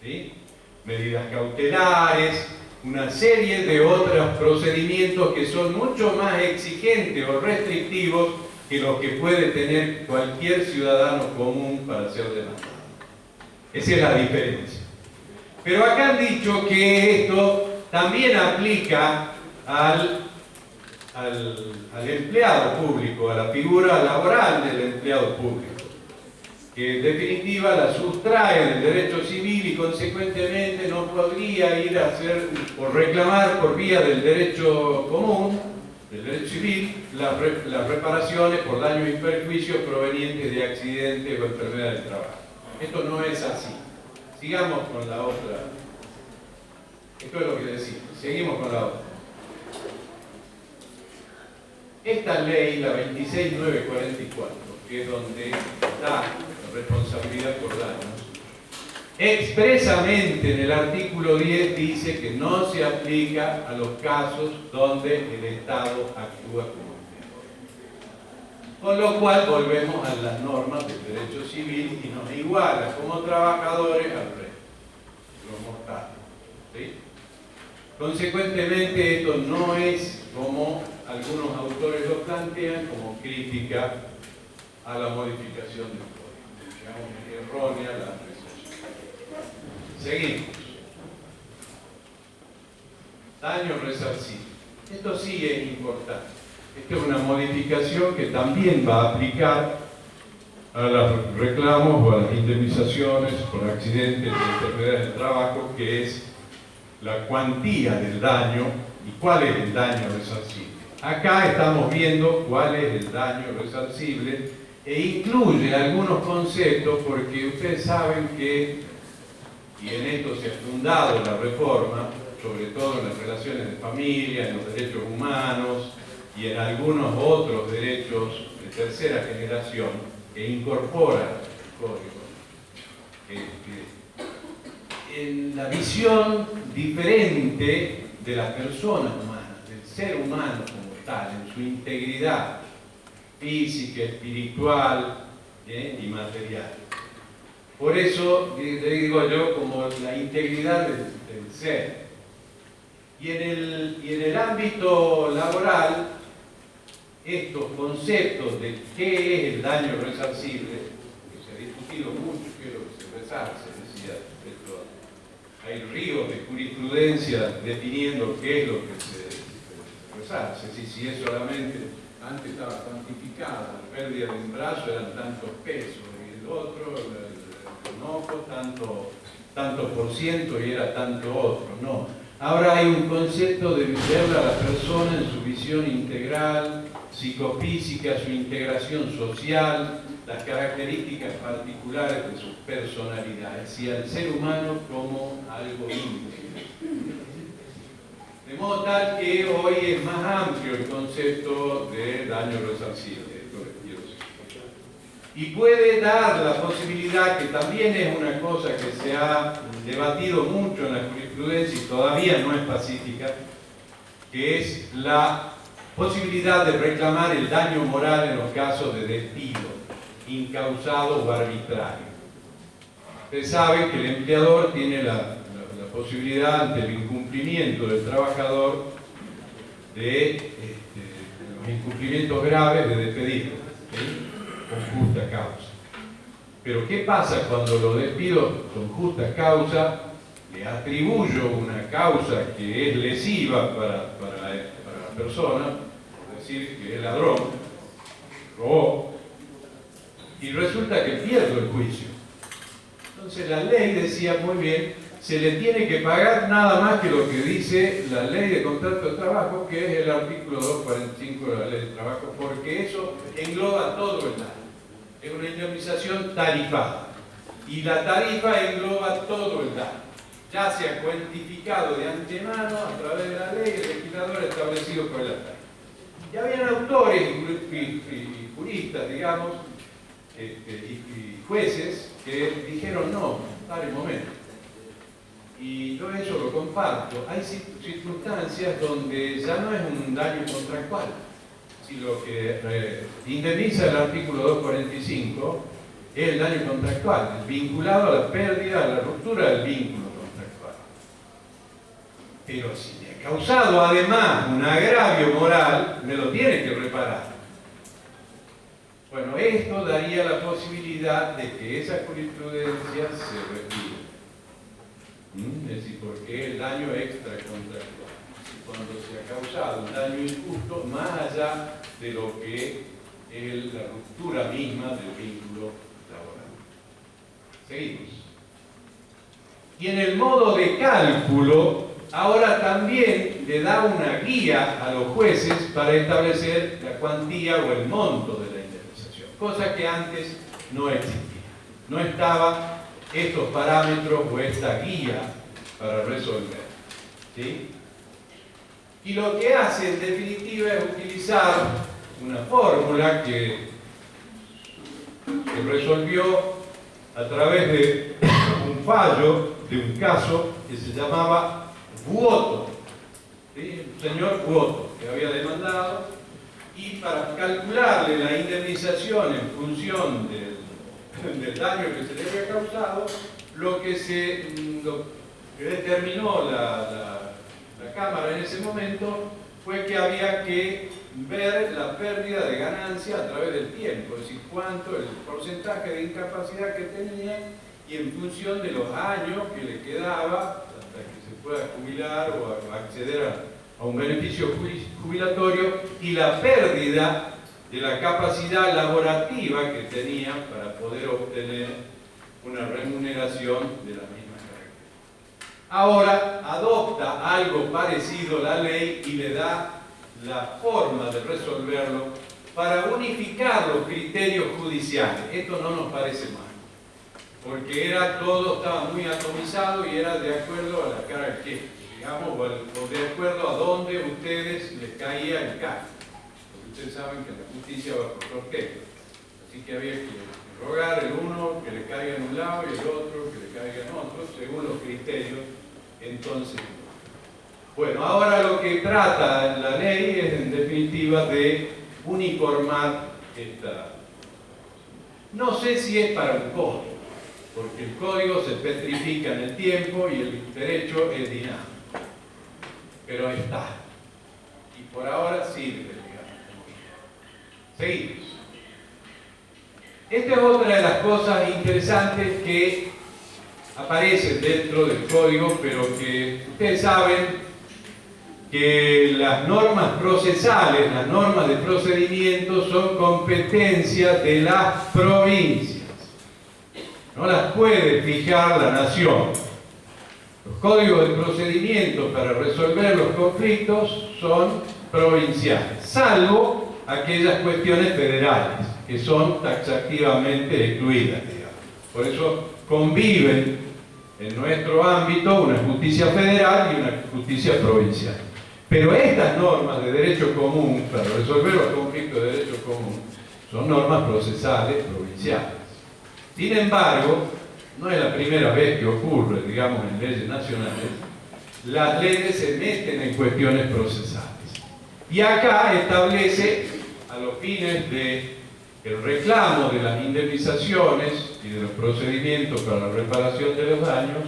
¿Sí? Medidas cautelares, una serie de otros procedimientos que son mucho más exigentes o restrictivos que los que puede tener cualquier ciudadano común para ser demandado. Esa es la diferencia. Pero acá han dicho que esto también aplica al empleado público, a la figura laboral del empleado público, que en definitiva la sustrae del derecho civil y consecuentemente no podría ir a hacer o reclamar por vía del derecho común, del derecho civil, las reparaciones por daños y perjuicios provenientes de accidentes o enfermedades del trabajo. Esto no es así. Sigamos con la otra. Esto es lo que decimos. Seguimos con la otra. Esta ley, la 26944, que es donde está la responsabilidad por daños, expresamente en el artículo 10 dice que no se aplica a los casos donde el Estado actúa como empleador. Con lo cual volvemos a las normas del derecho civil y nos iguala como trabajadores al resto, los mortales. ¿Sí? Consecuentemente, esto no es, como algunos autores lo plantean, como crítica a la modificación del código. Digamos, errónea la apreciación. Seguimos. Daño resarcido. Esto sí es importante. Esta es una modificación que también va a aplicar a los reclamos o a las indemnizaciones por accidentes y enfermedades del trabajo, que es la cuantía del daño y cuál es el daño resarcible. Acá estamos viendo cuál es el daño resarcible e incluye algunos conceptos, porque ustedes saben que, y en esto se ha fundado la reforma, sobre todo en las relaciones de familia, en los derechos humanos y en algunos otros derechos de tercera generación que incorpora el código, en la visión diferente de la persona humana, del ser humano como tal, en su integridad física, espiritual y material. Por eso le digo yo como la integridad del ser. Y en el ámbito laboral, estos conceptos de qué es el daño resarcible, que se ha discutido mucho, qué es lo que se resarce, decía, hay ríos de jurisprudencia definiendo qué es lo que se resarce, si es solamente, antes estaba cuantificado, la pérdida de un brazo eran tantos pesos, y el otro, el ojo, tanto por ciento y era tanto otro, no. Ahora hay un concepto de ver a la persona en su visión integral, psicofísica, su integración social, las características particulares de su personalidad, es decir, al ser humano como algo íntegro. De modo tal que hoy es más amplio el concepto de daño resarcible. Y puede dar la posibilidad, que también es una cosa que se ha debatido mucho en la jurisprudencia y todavía no es pacífica, que es la posibilidad de reclamar el daño moral en los casos de despido incausado o arbitrario. Ustedes saben que el empleador tiene la posibilidad, ante el incumplimiento del trabajador, de los incumplimientos graves, de despedirlo, ¿sí?, con justa causa. Pero ¿qué pasa cuando lo despido con justa causa? Le atribuyo una causa que es lesiva para la persona, es decir, que es ladrón, robó, y resulta que pierdo el juicio. Entonces la ley decía muy bien, se le tiene que pagar nada más que lo que dice la ley de contrato de trabajo, que es el artículo 245 de la ley de trabajo, porque eso engloba todo el daño. Es una indemnización tarifada. Y la tarifa engloba todo el daño. Ya se ha cuantificado de antemano a través de la ley, el legislador establecido por la tarifa. Y habían autores y juristas, digamos, y jueces que dijeron no, pare un momento. Y yo eso lo comparto. Hay circunstancias donde ya no es un daño contractual. Si lo que indemniza el artículo 245 es el daño contractual, vinculado a la pérdida, a la ruptura del vínculo contractual. Pero si me ha causado además un agravio moral, me lo tiene que reparar. Bueno, esto daría la posibilidad de que esa jurisprudencia se retire. Es decir, porque el daño extracontractual, cuando se ha causado un daño injusto más allá de lo que es la ruptura misma del vínculo laboral. Seguimos. Y en el modo de cálculo, ahora también le da una guía a los jueces para establecer la cuantía o el monto de la indemnización, cosa que antes no existía. No estaban estos parámetros o esta guía para resolver, ¿sí? Y lo que hace en definitiva es utilizar una fórmula que resolvió a través de un fallo de un caso que se llamaba Vuotto, ¿sí? Un señor Vuotto que había demandado, y para calcularle la indemnización en función del daño que se le había causado, lo que determinó la la Cámara en ese momento fue que había que ver la pérdida de ganancia a través del tiempo, es decir, cuánto, el porcentaje de incapacidad que tenía y en función de los años que le quedaba hasta que se pueda jubilar o acceder a un beneficio jubilatorio y la pérdida de la capacidad laborativa que tenía para poder obtener una remuneración de la misma característica. Ahora adopta algo parecido a la ley y le da la forma de resolverlo para unificar los criterios judiciales. Esto no nos parece mal, porque todo estaba muy atomizado y era de acuerdo a la carga que, digamos, o de acuerdo a dónde a ustedes les caía el caso. Ustedes saben que la justicia va por sorteo, así que había que rogar el uno que le caiga en un lado y el otro que le caiga en otro, según los criterios. Entonces, bueno, ahora lo que trata la ley es en definitiva de uniformar esta. No sé si es para un código, porque el código se petrifica en el tiempo y el derecho es dinámico, pero está, y por ahora sirve. Seguimos. Esta es otra de las cosas interesantes que aparecen dentro del código, pero que ustedes saben que las normas procesales, las normas de procedimiento son competencia de las provincias. No las puede fijar la nación. Los códigos de procedimiento para resolver los conflictos son provinciales, salvo aquellas cuestiones federales que son taxativamente excluidas, digamos. Por eso conviven en nuestro ámbito una justicia federal y una justicia provincial. Pero estas normas de derecho común, para resolver los conflictos de derecho común, son normas procesales provinciales. Sin embargo, no es la primera vez que ocurre, digamos, en leyes nacionales, las leyes se meten en cuestiones procesales. Y acá establece, a los fines del reclamo de las indemnizaciones y de los procedimientos para la reparación de los daños,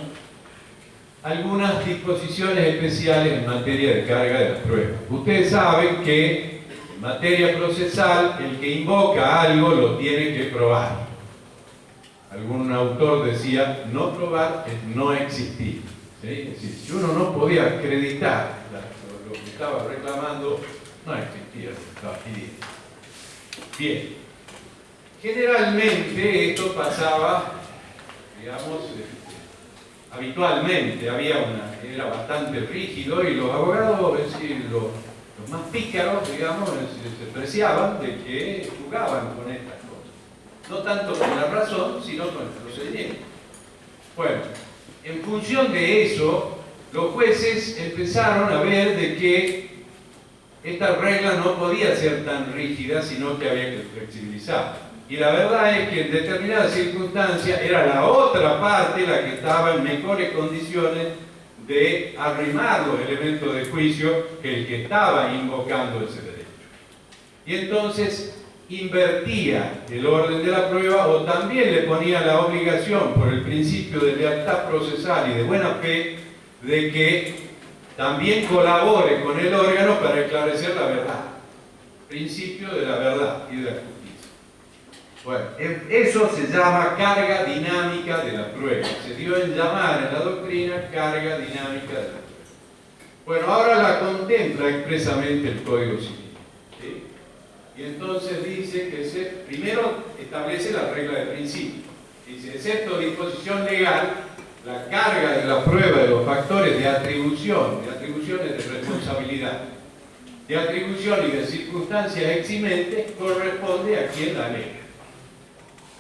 algunas disposiciones especiales en materia de carga de la prueba. Ustedes saben que en materia procesal el que invoca algo lo tiene que probar. Algún autor decía, no probar es no existir. ¿Sí? Es decir, si uno no podía acreditar lo que estaba reclamando, no existía lo que estaba pidiendo. Bien, generalmente esto pasaba, digamos, habitualmente, era bastante rígido y los abogados, es decir, los más pícaros, digamos, se preciaban de que jugaban con estas cosas. No tanto con la razón, sino con el procedimiento. Bueno, en función de eso, los jueces empezaron a ver de que esta regla no podía ser tan rígida, sino que había que flexibilizar. Y la verdad es que en determinadas circunstancias era la otra parte la que estaba en mejores condiciones de arrimar los elementos de juicio que el que estaba invocando ese derecho. Y entonces invertía el orden de la prueba o también le ponía la obligación por el principio de lealtad procesal y de buena fe de que también colabore con el órgano para esclarecer la verdad. Principio de la verdad y de la justicia. Bueno, eso se llama carga dinámica de la prueba. Se dio en llamar en la doctrina carga dinámica de la prueba. Bueno, ahora la contempla expresamente el Código Civil. ¿Sí? Y entonces dice que primero establece la regla de principio. Dice, excepto disposición legal, la carga de la prueba de los factores de atribuciones de responsabilidad, de atribución y de circunstancias eximentes corresponde a quien la alega.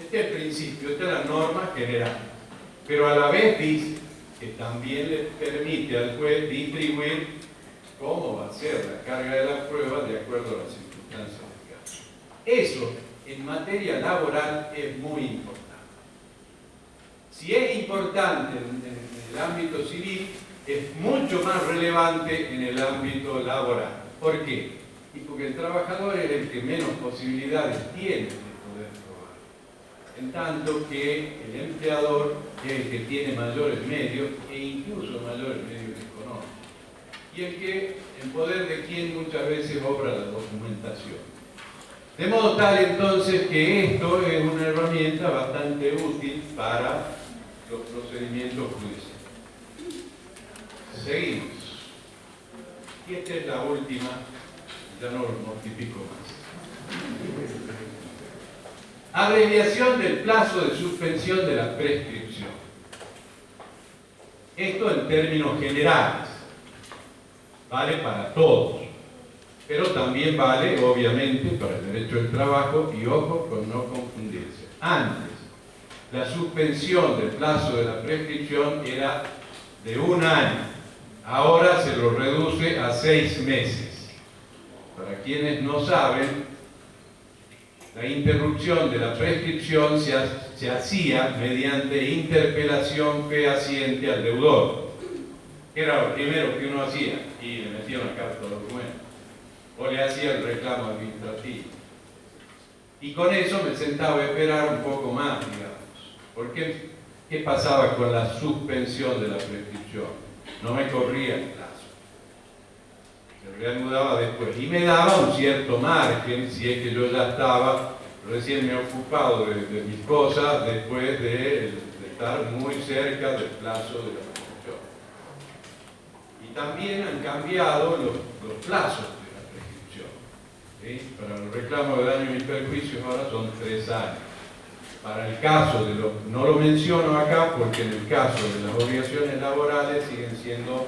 Este es el principio, esta es la norma general. Pero a la vez dice que también le permite al juez distribuir cómo va a ser la carga de la prueba de acuerdo a las circunstancias del caso. Eso, en materia laboral, es muy importante. Si es importante en el ámbito civil, es mucho más relevante en el ámbito laboral. ¿Por qué? Y porque el trabajador es el que menos posibilidades tiene de poder probar. En tanto que el empleador es el que tiene mayores medios e incluso mayores medios económicos. y en poder de quien muchas veces obra la documentación. De modo tal entonces que esto es una herramienta bastante útil para los procedimientos judiciales. Seguimos. Y esta es la última, ya no lo mortifico más. Abreviación del plazo de suspensión de la prescripción. Esto en términos generales. Vale para todos. Pero también vale, obviamente, para el derecho del trabajo y, ojo, con no confundirse. Antes, la suspensión del plazo de la prescripción era de 1 año. Ahora se lo reduce a 6 meses. Para quienes no saben, la interrupción de la prescripción se hacía mediante interpelación fehaciente al deudor. Que era lo primero que uno hacía, y le metía una carta de documento. O le hacía el reclamo administrativo. Y con eso me sentaba a esperar un poco más, digamos. Porque, ¿qué pasaba con la suspensión de la prescripción? No me corría el plazo. Se reanudaba después. Y me daba un cierto margen, si es que yo ya estaba recién me ocupado de mis cosas, después de estar muy cerca del plazo de la prescripción. Y también han cambiado los plazos. ¿Sí? Para los reclamos de daños y perjuicios ahora son 3 años. Para el caso de no lo menciono acá porque en el caso de las obligaciones laborales siguen siendo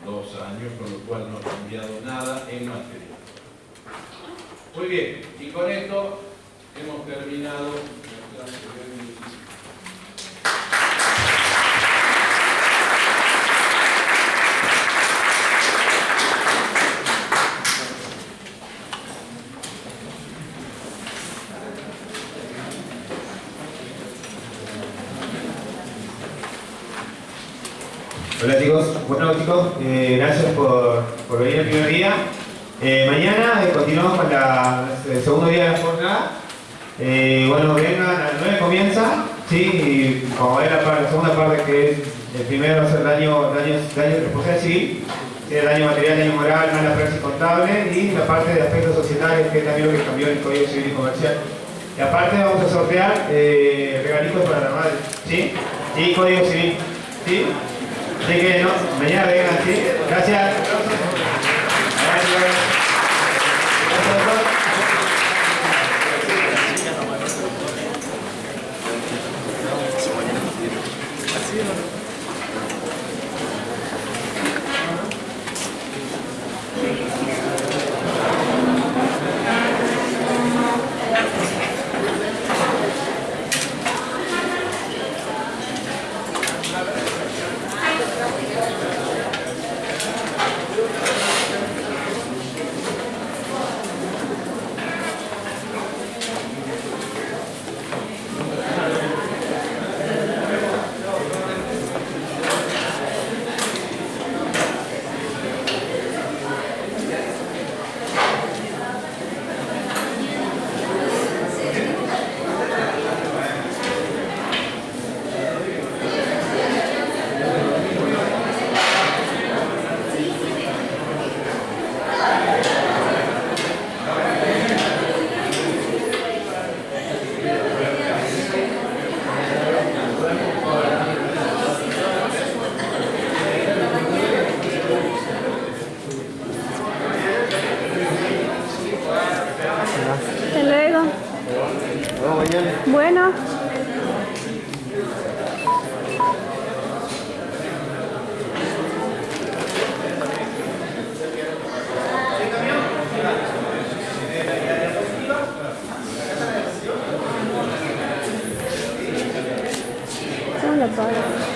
2 años, con lo cual no ha cambiado nada en materia. Muy bien, y con esto hemos terminado nuestra reunión. Hola chicos, bueno chicos, gracias por venir el primer día. Mañana continuamos con el segundo día de la jornada. Bueno, vengan a las 9 comienza, ¿sí? Y como ve la segunda parte, que es el primero va a ser el daño de responsabilidad civil, el daño material, daño moral, mala praxis contable, y la parte de aspectos societarios, que es también lo que cambió en el Código Civil y Comercial. Y aparte vamos a sortear regalitos para la madre, ¿sí? Y Código Civil, ¿sí? Así que no, mañana vengan, ¿sí? Gracias. Hasta luego. Bueno. ¿Cómo lo pago?